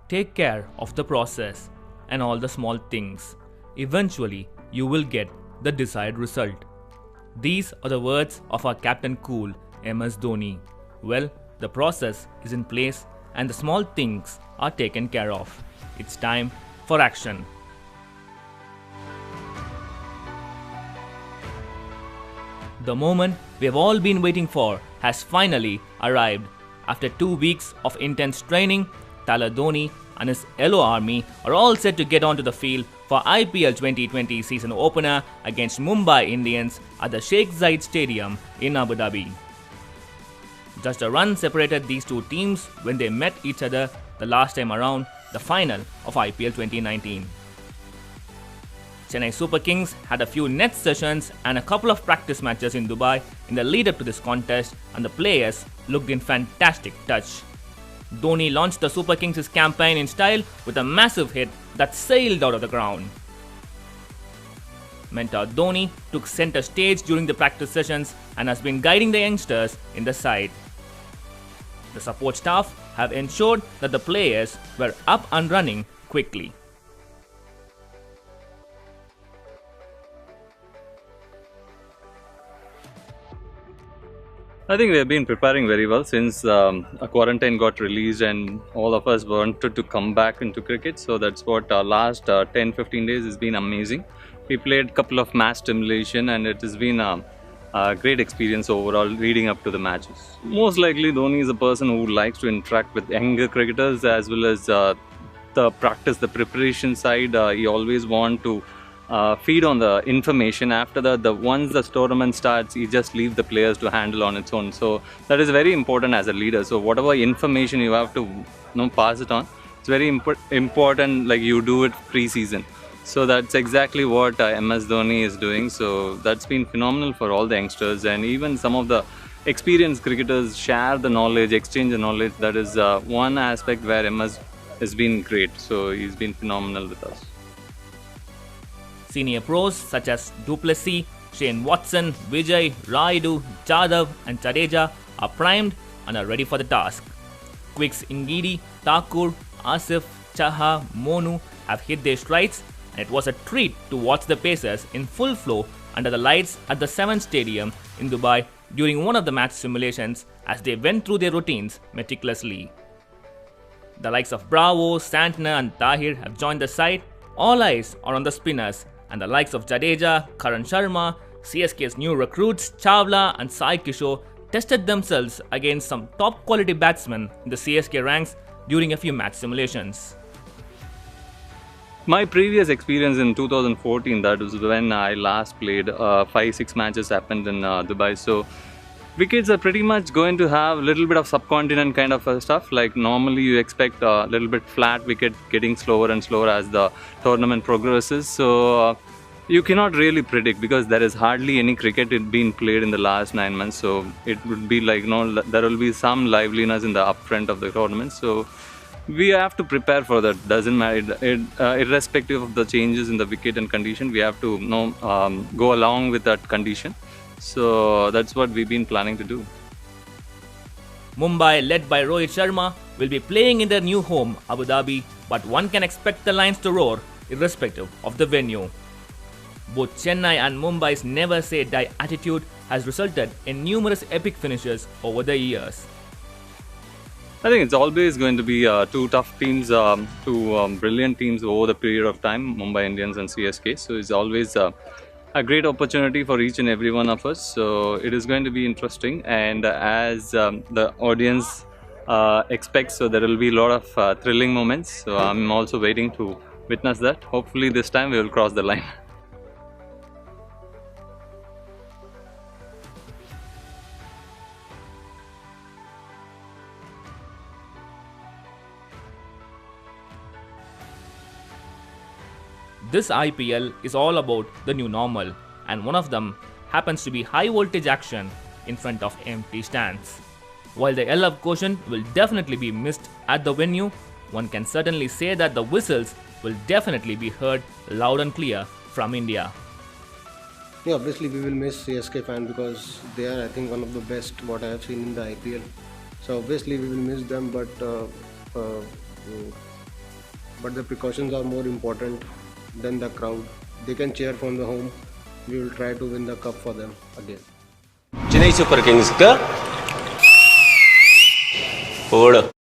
Take care of the process and all the small things. Eventually, you will get the desired result. These are the words of our Captain Cool, MS Dhoni. Well, the process is in place and the small things are taken care of. It's time for action. The moment we have all been waiting for has finally arrived. After 2 weeks of intense training, Tyler Dhoni and his Yellow Army are all set to get onto the field for IPL 2020 season opener against Mumbai Indians at the Sheikh Zayed Stadium in Abu Dhabi. Just a run separated these two teams when they met each other the last time around, the final of IPL 2019. Chennai Super Kings had a few net sessions and a couple of practice matches in Dubai in the lead up to this contest, and the players looked in fantastic touch. Dhoni launched the Super Kings' campaign in style with a massive hit that sailed out of the ground. Mentor Dhoni took center stage during the practice sessions and has been guiding the youngsters in the side. The support staff have ensured that the players were up and running quickly. I think we have been preparing very well since a quarantine got released and all of us wanted to come back into cricket. So that's what our last 10-15 days has been amazing. We played a couple of match stimulation and it has been a great experience overall leading up to the matches. Most likely Dhoni is a person who likes to interact with younger cricketers as well as the practice, the preparation side. He always want to feed on the information. After that, once the tournament starts, you just leave the players to handle on its own. So that is very important as a leader. So whatever information you have to pass it on, it's very important. Like you do it pre-season. So that's exactly what MS Dhoni is doing. So that's been phenomenal for all the youngsters, and even some of the experienced cricketers share the knowledge, exchange the knowledge. That is one aspect where MS has been great. So he's been phenomenal with us. Senior pros such as Du Plessis, Shane Watson, Vijay, Raidu, Jadhav and Jadeja are primed and are ready for the task. Quicks Ngidi, Thakur, Asif, Chaha, Monu have hit their strides, and it was a treat to watch the Pacers in full flow under the lights at the 7th Stadium in Dubai during one of the match simulations as they went through their routines meticulously. The likes of Bravo, Santner and Tahir have joined the side. All eyes are on the spinners, and the likes of Jadeja, Karan Sharma, CSK's new recruits Chawla and Sai Kishore tested themselves against some top quality batsmen in the CSK ranks during a few match simulations. My previous experience in 2014, that was when I last played 5-6 matches happened in Dubai. So wickets are pretty much going to have a little bit of subcontinent kind of stuff. Like normally you expect a little bit flat wicket getting slower and slower as the tournament progresses. So you cannot really predict because there is hardly any cricket being played in the last 9 months. So it would be like, there will be some liveliness in the upfront of the tournament. So we have to prepare for that. Doesn't matter, irrespective of the changes in the wicket and condition, we have to go along with that condition. So that's what we've been planning to do. Mumbai, led by Rohit Sharma, will be playing in their new home, Abu Dhabi, but one can expect the Lions to roar irrespective of the venue. Both Chennai and Mumbai's never say die attitude has resulted in numerous epic finishes over the years. I think it's always going to be two tough teams, two brilliant teams over the period of time, Mumbai Indians and CSK. So it's always a great opportunity for each and every one of us. So it is going to be interesting, and as the audience expects, so there will be a lot of thrilling moments. So I'm also waiting to witness that. Hopefully this time we will cross the line. This IPL is all about the new normal, and one of them happens to be high voltage action in front of empty stands. While the love quotient will definitely be missed at the venue, one can certainly say that the whistles will definitely be heard loud and clear from India. Yeah, obviously we will miss CSK fan because they are, I think, one of the best what I have seen in the IPL. So obviously we will miss them, but but the precautions are more important than the crowd. They can cheer from the home. We will try to win the cup for them again. Chennai Super Kings ka 4